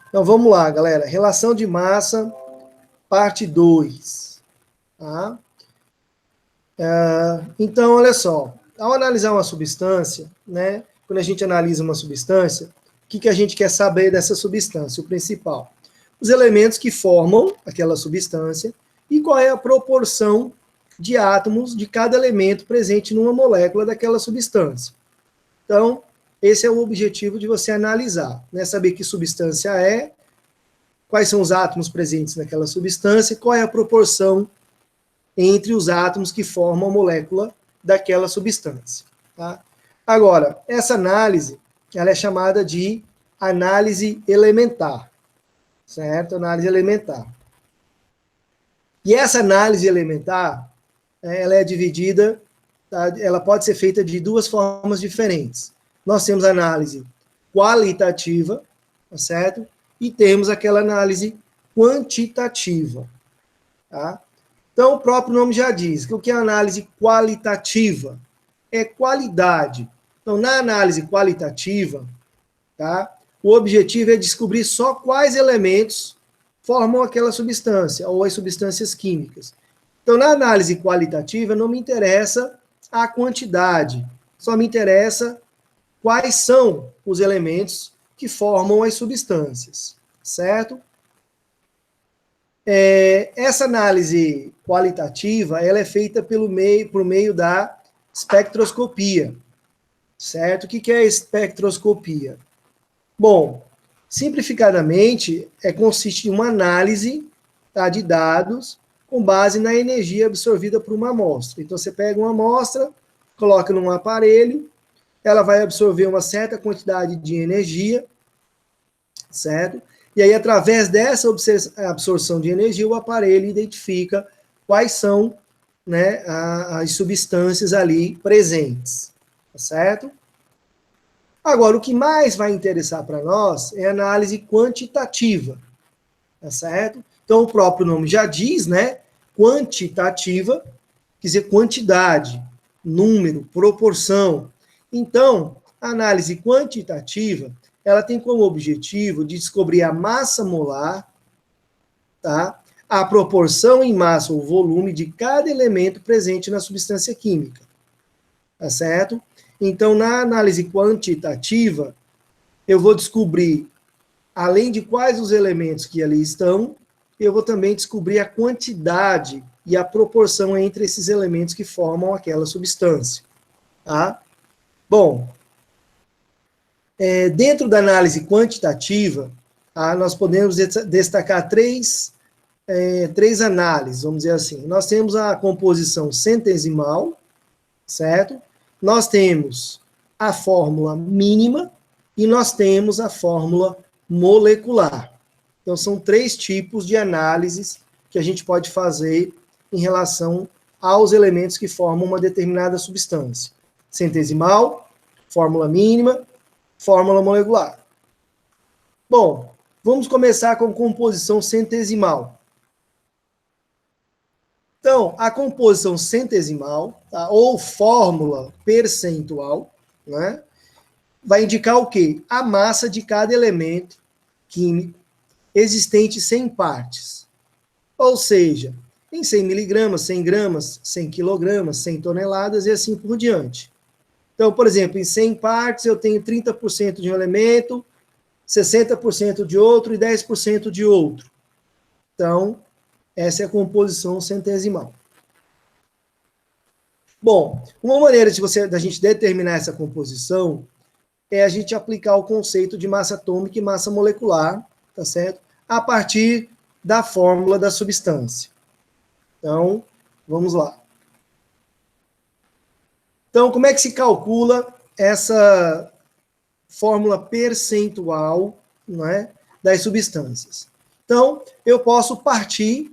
Então, vamos lá, galera. Relação de massa, parte 2. Tá? Então, olha só. Ao analisar uma substância, né, quando a gente analisa uma substância, o que a gente quer saber dessa substância? O principal. Os elementos que formam aquela substância e qual é a proporção de átomos de cada elemento presente numa molécula daquela substância. Então, esse é o objetivo de você analisar, né? Saber que substância é, quais são os átomos presentes naquela substância, qual é a proporção entre os átomos que formam a molécula daquela substância. Tá? Agora, essa análise, ela é chamada de análise elementar, certo? Análise elementar. E essa análise elementar, ela é dividida, tá? Ela pode ser feita de duas formas diferentes. Nós temos a análise qualitativa, tá certo? E temos aquela análise quantitativa, tá? Então, o próprio nome já diz que o que é análise qualitativa é qualidade. Então, na análise qualitativa, tá, o objetivo é descobrir só quais elementos formam aquela substância, ou as substâncias químicas. Então, na análise qualitativa, não me interessa a quantidade, só me interessa quais são os elementos que formam as substâncias, certo? Essa análise qualitativa, ela é feita por meio da espectroscopia, certo? O que é espectroscopia? Bom, simplificadamente, consiste em uma análise, tá, de dados com base na energia absorvida por uma amostra. Então, você pega uma amostra, coloca num aparelho, ela vai absorver uma certa quantidade de energia, certo? E aí, através dessa absorção de energia, o aparelho identifica quais são, né, as substâncias ali presentes, tá certo? Agora, o que mais vai interessar para nós é a análise quantitativa, tá certo? Então, o próprio nome já diz, né? Quantitativa, quer dizer quantidade, número, proporção. Então, a análise quantitativa, ela tem como objetivo de descobrir a massa molar, tá? A proporção em massa ou volume de cada elemento presente na substância química, tá certo? Então, na análise quantitativa, eu vou descobrir, além de quais os elementos que ali estão, eu vou também descobrir a quantidade e a proporção entre esses elementos que formam aquela substância, tá? Bom, dentro da análise quantitativa, nós podemos destacar três análises, vamos dizer assim. Nós temos a composição centesimal, certo? Nós temos a fórmula mínima e nós temos a fórmula molecular. Então, são três tipos de análises que a gente pode fazer em relação aos elementos que formam uma determinada substância. Centesimal, fórmula mínima, fórmula molecular. Bom, vamos começar com composição centesimal. Então, a composição centesimal, tá, ou fórmula percentual, né, vai indicar o quê? A massa de cada elemento químico existente 100 partes. Ou seja, em 100 miligramas, 100 gramas, 100 quilogramas, 100 toneladas e assim por diante. Então, por exemplo, em 100 partes eu tenho 30% de um elemento, 60% de outro e 10% de outro. Então, essa é a composição centesimal. Bom, uma maneira da gente determinar essa composição é a gente aplicar o conceito de massa atômica e massa molecular, tá certo? A partir da fórmula da substância. Então, vamos lá. Então, como é que se calcula essa fórmula percentual, não é, das substâncias? Então, eu posso partir,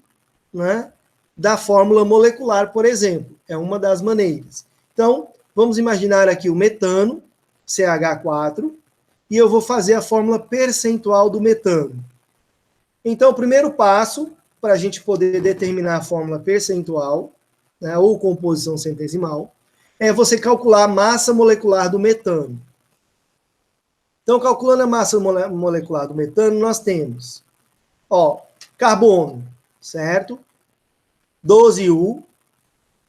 né, da fórmula molecular, por exemplo. É uma das maneiras. Então, vamos imaginar aqui o metano, CH4, e eu vou fazer a fórmula percentual do metano. Então, o primeiro passo, para a gente poder determinar a fórmula percentual, né, ou composição centesimal, é você calcular a massa molecular do metano. Então, calculando a massa molecular do metano, nós temos, ó, carbono, certo? 12U,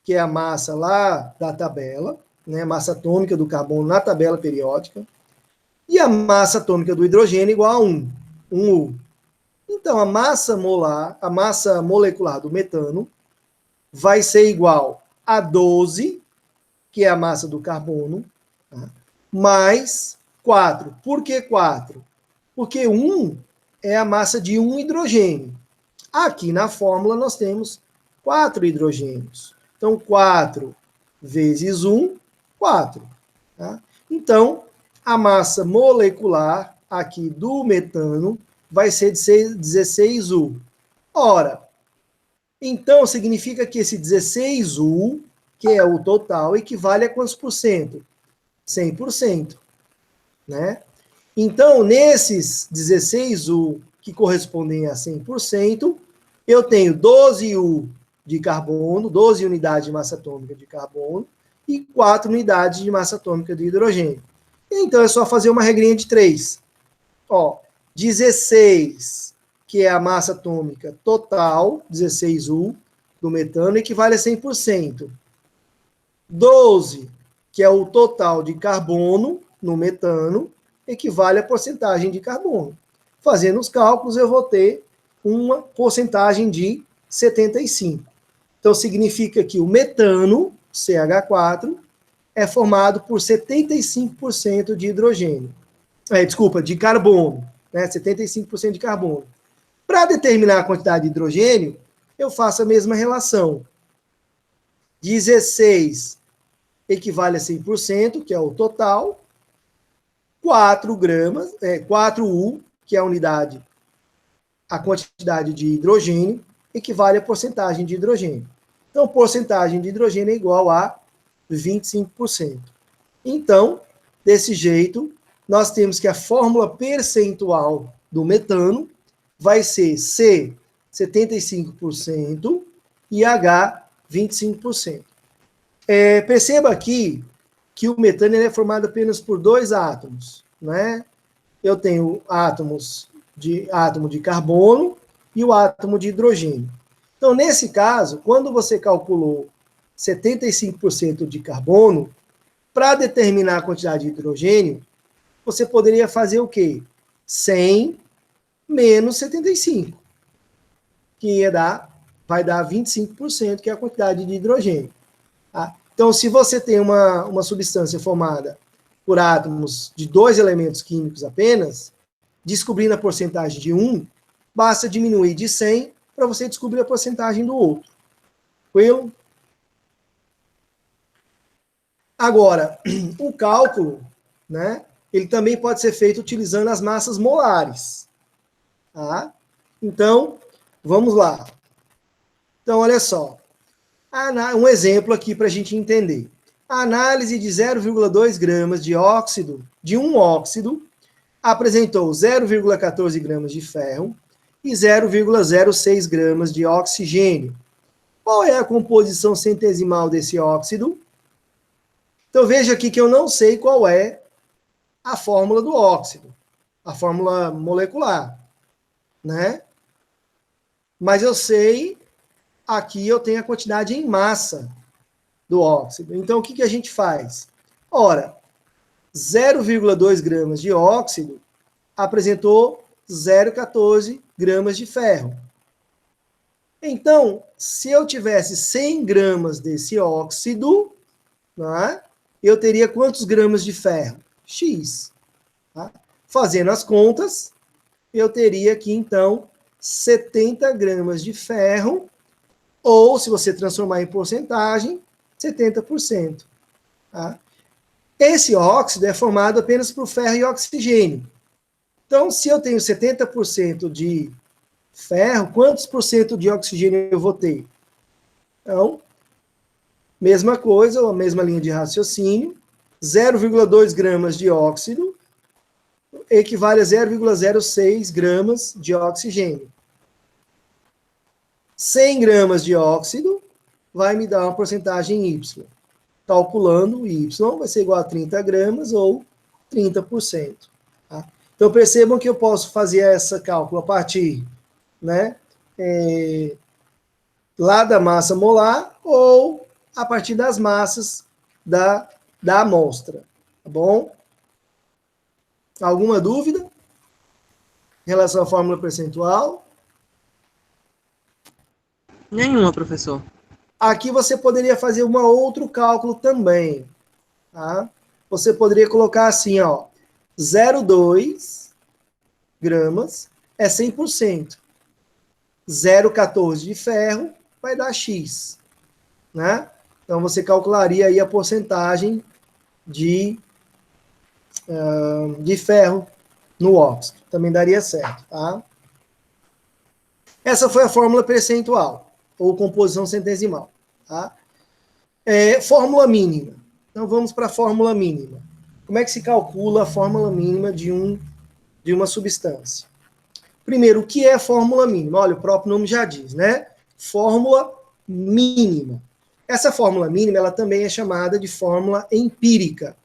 que é a massa lá da tabela, né? Massa atômica do carbono na tabela periódica. E a massa atômica do hidrogênio igual a 1, 1U. Então, a massa molecular do metano vai ser igual a 12, que é a massa do carbono, tá? Mais 4. Por que 4? Porque 1 é a massa de um hidrogênio. Aqui na fórmula nós temos 4 hidrogênios. Então, 4 vezes 1, 4. Tá? Então, a massa molecular aqui do metano vai ser de 16U. Ora, então significa que esse 16U, que é o total, equivale a quantos por cento? 100%. Né? Então, nesses 16U que correspondem a 100%, eu tenho 12U de carbono, 12 unidades de massa atômica de carbono, e 4 unidades de massa atômica de hidrogênio. Então, é só fazer uma regrinha de 3. Ó, 16, que é a massa atômica total, 16U, do metano, equivale a 100%. 12, que é o total de carbono no metano, equivale à porcentagem de carbono. Fazendo os cálculos, eu vou ter uma porcentagem de 75. Então, significa que o metano, CH4, é formado por 75% de hidrogênio. De carbono, né? 75% de carbono. Para determinar a quantidade de hidrogênio, eu faço a mesma relação. 16 equivale a 100%, que é o total. 4U, que é a quantidade de hidrogênio, equivale à porcentagem de hidrogênio. Então, porcentagem de hidrogênio é igual a 25%. Então, desse jeito, nós temos que a fórmula percentual do metano vai ser C, 75%, e H, 25%. Perceba aqui que o metano é formado apenas por 2 átomos, né? Eu tenho átomo de carbono e o átomo de hidrogênio. Então, nesse caso, quando você calculou 75% de carbono, para determinar a quantidade de hidrogênio, você poderia fazer o quê? 100 menos 75, que vai dar 25%, que é a quantidade de hidrogênio. Tá? Então, se você tem uma substância formada por átomos de 2 elementos químicos apenas, descobrindo a porcentagem de um, basta diminuir de 100 para você descobrir a porcentagem do outro. Tranquilo? Agora, o cálculo, né, ele também pode ser feito utilizando as massas molares. Tá? Então, vamos lá. Então, olha só. Um exemplo aqui para a gente entender. A análise de 0,2 gramas de um óxido, apresentou 0,14 gramas de ferro e 0,06 gramas de oxigênio. Qual é a composição centesimal desse óxido? Então, veja aqui que eu não sei qual é a fórmula do óxido, a fórmula molecular, né? Mas eu sei, aqui eu tenho a quantidade em massa do óxido. Então, o que a gente faz? Ora, 0,2 gramas de óxido apresentou 0,14 gramas de ferro. Então, se eu tivesse 100 gramas desse óxido, né, eu teria quantos gramas de ferro? X. Tá? Fazendo as contas, eu teria aqui, então, 70 gramas de ferro, ou, se você transformar em porcentagem, 70%. Tá? Esse óxido é formado apenas por ferro e oxigênio. Então, se eu tenho 70% de ferro, quantos por cento de oxigênio eu vou ter? Então, mesma coisa, a mesma linha de raciocínio, 0,2 gramas de óxido equivale a 0,06 gramas de oxigênio. 100 gramas de óxido vai me dar uma porcentagem Y. Calculando o Y vai ser igual a 30 gramas ou 30%. Tá? Então, percebam que eu posso fazer essa cálculo a partir, né, lá da massa molar ou a partir das massas da amostra, tá bom? Alguma dúvida em relação à fórmula percentual? Nenhuma, professor. Aqui você poderia fazer um outro cálculo também, tá? Você poderia colocar assim, ó, 0,2 gramas é 100%. 0,14 de ferro vai dar X, né? Então, você calcularia aí a porcentagem de ferro no óxido. Também daria certo, tá? Essa foi a fórmula percentual, ou composição centesimal, tá? Fórmula mínima. Então, vamos para a fórmula mínima. Como é que se calcula a fórmula mínima de uma substância? Primeiro, o que é fórmula mínima? Olha, o próprio nome já diz, né? Fórmula mínima. Essa fórmula mínima, ela também é chamada de fórmula empírica,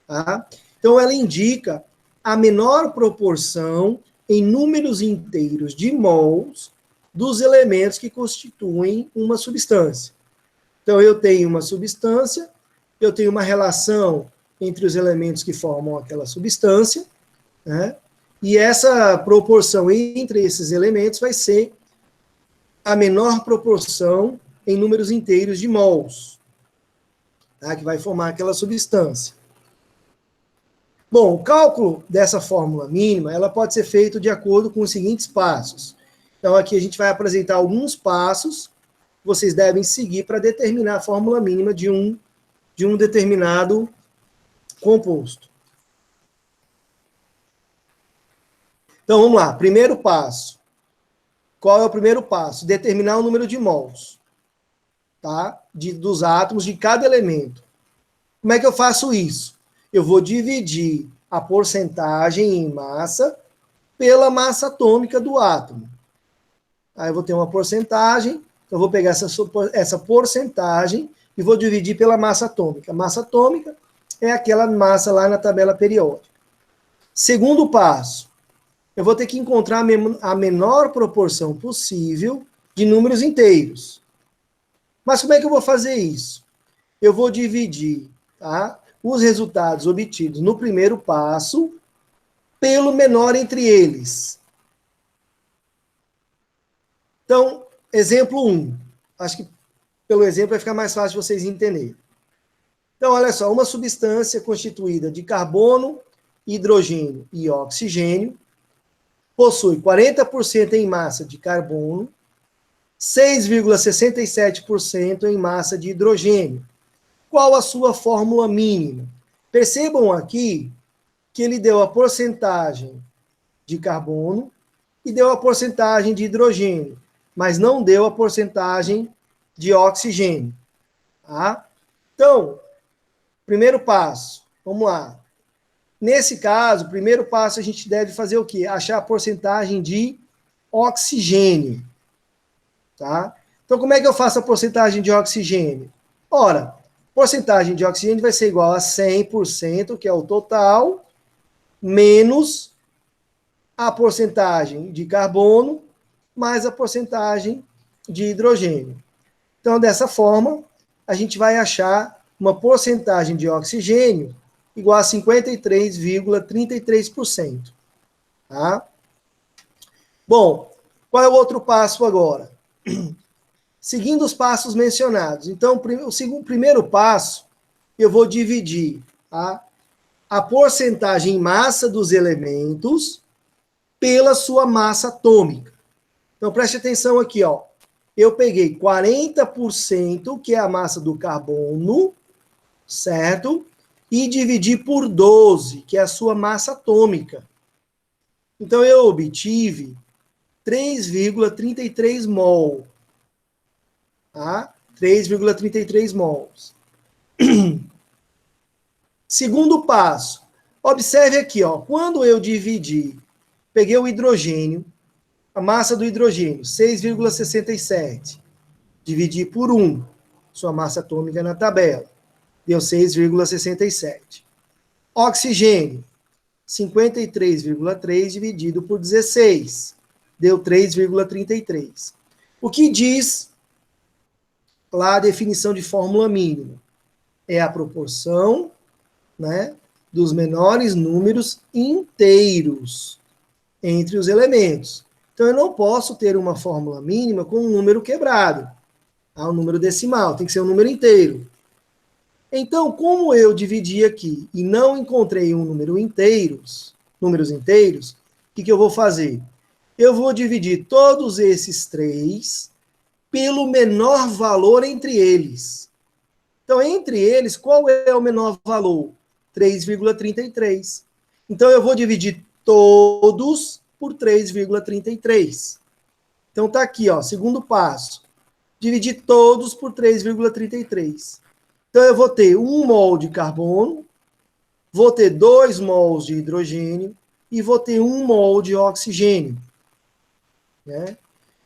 tá? Então, ela indica a menor proporção em números inteiros de mols dos elementos que constituem uma substância. Então, eu tenho uma substância, eu tenho uma relação entre os elementos que formam aquela substância, né? E essa proporção entre esses elementos vai ser a menor proporção em números inteiros de mols, tá? Que vai formar aquela substância. Bom, o cálculo dessa fórmula mínima, ela pode ser feito de acordo com os seguintes passos. Então, aqui a gente vai apresentar alguns passos que vocês devem seguir para determinar a fórmula mínima de um determinado composto. Então, vamos lá. Primeiro passo. Qual é o primeiro passo? Determinar o número de mols, tá? Dos átomos de cada elemento. Como é que eu faço isso? Eu vou dividir a porcentagem em massa pela massa atômica do átomo. Aí eu vou ter uma porcentagem, eu vou pegar essa porcentagem e vou dividir pela massa atômica. A massa atômica é aquela massa lá na tabela periódica. Segundo passo, eu vou ter que encontrar a menor proporção possível de números inteiros. Mas como é que eu vou fazer isso? Eu vou dividir, tá, os resultados obtidos no primeiro passo pelo menor entre eles. Então, exemplo 1. Acho que pelo exemplo vai ficar mais fácil de vocês entenderem. Então, olha só, uma substância constituída de carbono, hidrogênio e oxigênio possui 40% em massa de carbono, 6,67% em massa de hidrogênio. Qual a sua fórmula mínima? Percebam aqui que ele deu a porcentagem de carbono e deu a porcentagem de hidrogênio, mas não deu a porcentagem de oxigênio. Tá? Então, primeiro passo, vamos lá. Nesse caso, o primeiro passo a gente deve fazer o quê? Achar a porcentagem de oxigênio. Tá? Então, como é que eu faço a porcentagem de oxigênio? Ora, porcentagem de oxigênio vai ser igual a 100%, que é o total, menos a porcentagem de carbono, mais a porcentagem de hidrogênio. Então, dessa forma, a gente vai achar uma porcentagem de oxigênio igual a 53,33%. Tá? Bom, qual é o outro passo agora? Seguindo os passos mencionados. Então, o primeiro passo, eu vou dividir, tá, a porcentagem em massa dos elementos pela sua massa atômica. Então, preste atenção aqui, ó. Eu peguei 40%, que é a massa do carbono, certo? E dividi por 12, que é a sua massa atômica. Então, eu obtive 3,33 mol. Tá? 3,33 mols. Segundo passo. Observe aqui, ó. Quando eu dividi, peguei o hidrogênio, a massa do hidrogênio, 6,67. Dividi por 1, sua massa atômica na tabela. Deu 6,67. Oxigênio, 53,3 dividido por 16. Deu 3,33. O que diz lá a definição de fórmula mínima? É a proporção, né, dos menores números inteiros entre os elementos. Então, eu não posso ter uma fórmula mínima com um número quebrado. Um número decimal, tem que ser um número inteiro. Então, como eu dividi aqui e não encontrei um número números inteiros, o que eu vou fazer? Eu vou dividir todos esses 3 pelo menor valor entre eles. Então, entre eles, qual é o menor valor? 3,33. Então, eu vou dividir todos por 3,33. Então, está aqui, ó, segundo passo. Dividir todos por 3,33. Então, eu vou ter 1 mol de carbono, vou ter 2 mols de hidrogênio e vou ter 1 mol de oxigênio. Né?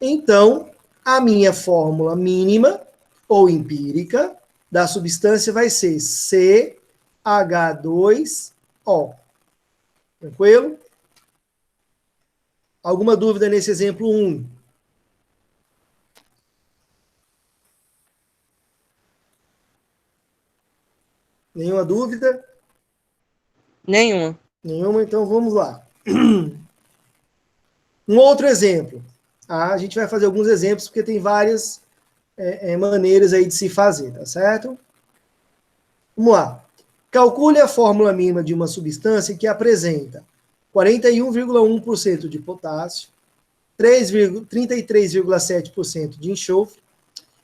Então, a minha fórmula mínima ou empírica da substância vai ser CH2O. Tranquilo? Alguma dúvida nesse exemplo 1? Nenhuma dúvida? Nenhuma. Nenhuma, então vamos lá. Um outro exemplo. A gente vai fazer alguns exemplos, porque tem várias maneiras aí de se fazer, tá certo? Vamos lá. Calcule a fórmula mínima de uma substância que apresenta 41,1% de potássio, 33,7% de enxofre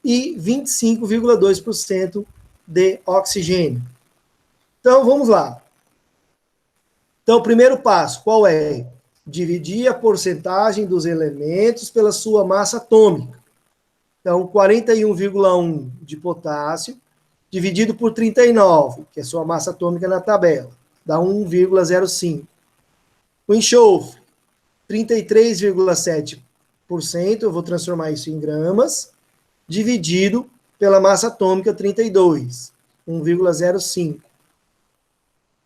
e 25,2% de oxigênio. Então, vamos lá. Então, o primeiro passo, qual é? Dividir a porcentagem dos elementos pela sua massa atômica. Então, 41,1 de potássio, dividido por 39, que é a sua massa atômica na tabela, dá 1,05. O enxofre, 33,7%, eu vou transformar isso em gramas, dividido pela massa atômica 32, 1,05.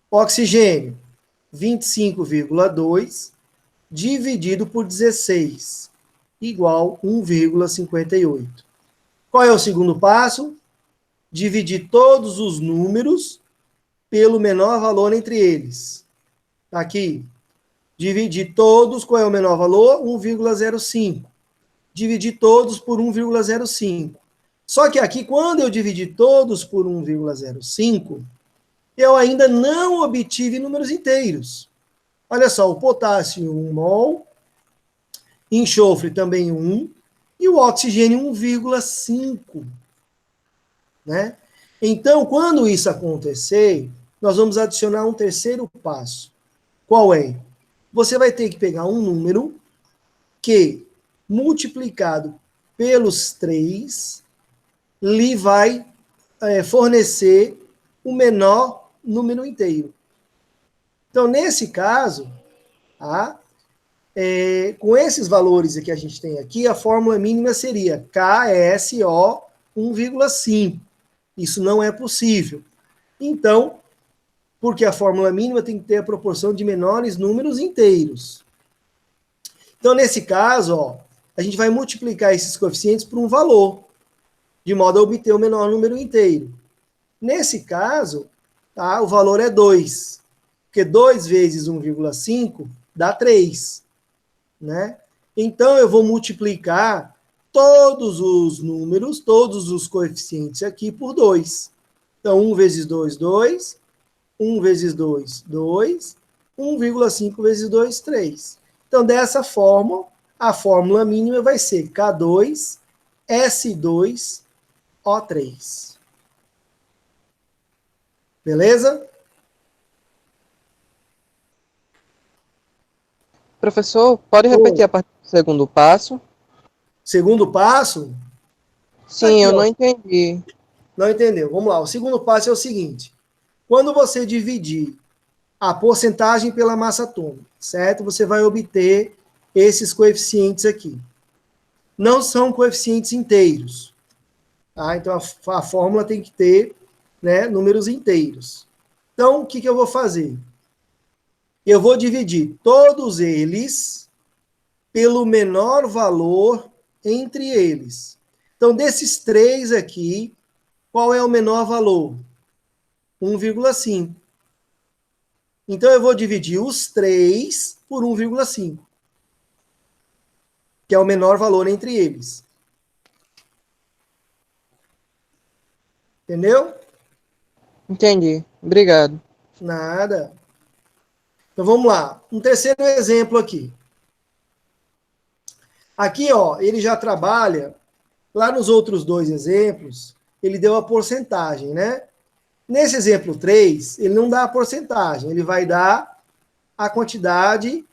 Oxigênio, 25,2 dividido por 16, igual 1,58. Qual é o segundo passo? Dividir todos os números pelo menor valor entre eles. Tá aqui. Dividir todos, qual é o menor valor? 1,05. Dividir todos por 1,05. Só que aqui, quando eu dividir todos por 1,05, eu ainda não obtive números inteiros. Olha só, o potássio 1 mol, enxofre também 1, e o oxigênio 1,5. Né? Então, quando isso acontecer, nós vamos adicionar um terceiro passo. Qual é? Você vai ter que pegar um número que, multiplicado pelos 3, lhe vai fornecer o menor número inteiro. Então, nesse caso, tá? Com esses valores que a gente tem aqui, a fórmula mínima seria KSO 1,5. Isso não é possível. Então, porque a fórmula mínima tem que ter a proporção de menores números inteiros. Então, nesse caso, ó, a gente vai multiplicar esses coeficientes por um valor, de modo a obter o menor número inteiro. Nesse caso, tá, o valor é 2, porque 2 vezes 1,5 dá 3. Né? Então, eu vou multiplicar todos os números, todos os coeficientes aqui por 2. Então, 1 vezes 2, 2. 1 vezes 2, 2. 1,5 vezes 2, 3. Então, dessa forma, a fórmula mínima vai ser K2S2O3. Beleza? Professor, pode repetir a parte do segundo passo? Segundo passo? Sim, eu não entendi. Não entendeu? Vamos lá. O segundo passo é o seguinte. Quando você dividir a porcentagem pela massa atômica, certo? Você vai obter esses coeficientes aqui. Não são coeficientes inteiros. Tá? Então, a fórmula tem que ter, né, números inteiros. Então, o que eu vou fazer? Eu vou dividir todos eles pelo menor valor entre eles. Então, desses 3 aqui, qual é o menor valor? 1,5. Então, eu vou dividir os 3 por 1,5, que é o menor valor entre eles. Entendeu? Entendi. Obrigado. Nada. Então, vamos lá. Um terceiro exemplo aqui. Aqui, ó, ele já trabalha, lá nos outros 2 exemplos, ele deu a porcentagem, né? Nesse exemplo 3, ele não dá a porcentagem, ele vai dar a quantidade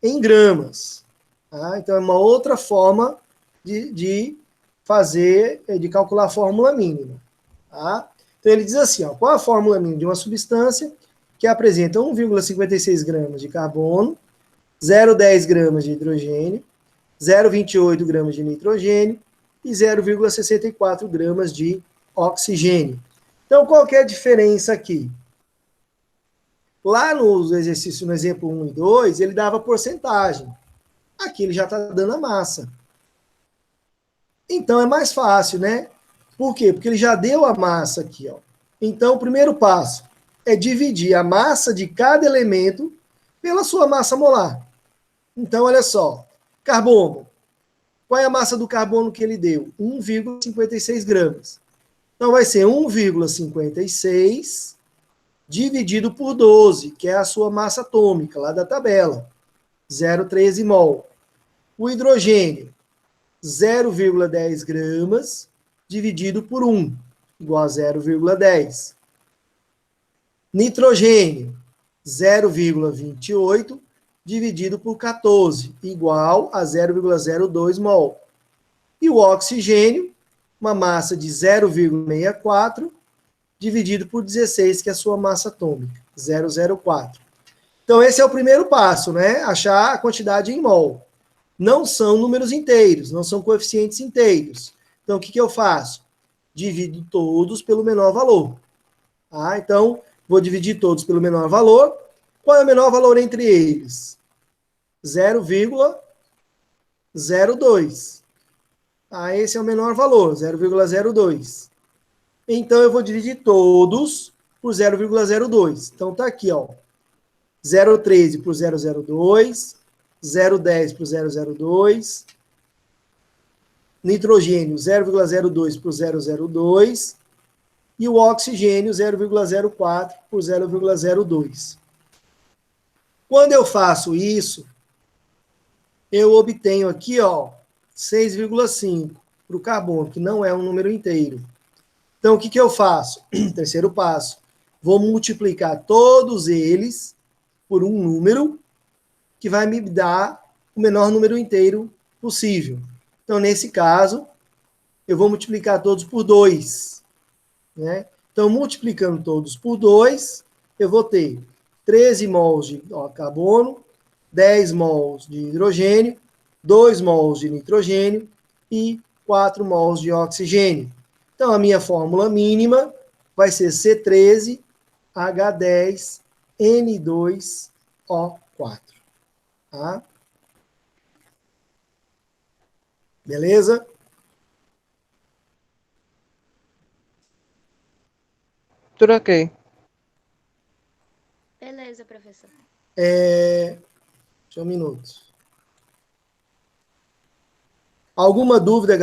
em gramas. Tá? Então, é uma outra forma de fazer, de calcular a fórmula mínima. Tá? Então, ele diz assim, ó, qual a fórmula mínima de uma substância que apresenta 1,56 gramas de carbono, 0,10 gramas de hidrogênio, 0,28 gramas de nitrogênio e 0,64 gramas de oxigênio. Então, qual que é a diferença aqui? Lá no exercício, no exemplo 1 e 2, ele dava porcentagem. Aqui ele já está dando a massa. Então, é mais fácil, né? Por quê? Porque ele já deu a massa aqui, ó. Então, o primeiro passo é dividir a massa de cada elemento pela sua massa molar. Então, olha só. Carbono. Qual é a massa do carbono que ele deu? 1,56 gramas. Então, vai ser 1,56 dividido por 12, que é a sua massa atômica, lá da tabela. 0,13 mol. O hidrogênio, 0,10 gramas dividido por 1, igual a 0,10. Nitrogênio, 0,28 dividido por 14, igual a 0,02 mol. E o oxigênio, uma massa de 0,64 dividido por 16, que é a sua massa atômica, 0,04. Então, esse é o primeiro passo, né? Achar a quantidade em mol. Não são números inteiros, não são coeficientes inteiros. Então, o que eu faço? Divido todos pelo menor valor. Tá? Então, vou dividir todos pelo menor valor. Qual é o menor valor entre eles? 0,02. Ah, esse é o menor valor, 0,02. Então, eu vou dividir todos por 0,02. Então, está aqui, ó. 0,13 por 0,02, 0,10 por 0,02, nitrogênio 0,02 por 0,02 e o oxigênio 0,04 por 0,02. Quando eu faço isso, eu obtenho aqui, ó, 6,5 para o carbono, que não é um número inteiro. Então, o que eu faço? Terceiro passo. Vou multiplicar todos eles por um número que vai me dar o menor número inteiro possível. Então, nesse caso, eu vou multiplicar todos por 2. Né? Então, multiplicando todos por 2, eu vou ter 13 mols de carbono, 10 mols de hidrogênio, 2 mols de nitrogênio e 4 mols de oxigênio. Então, a minha fórmula mínima vai ser C13H10N2O4. Tá? Beleza? Tudo ok. Beleza, professor. Deixa um minuto. Alguma dúvida, galera?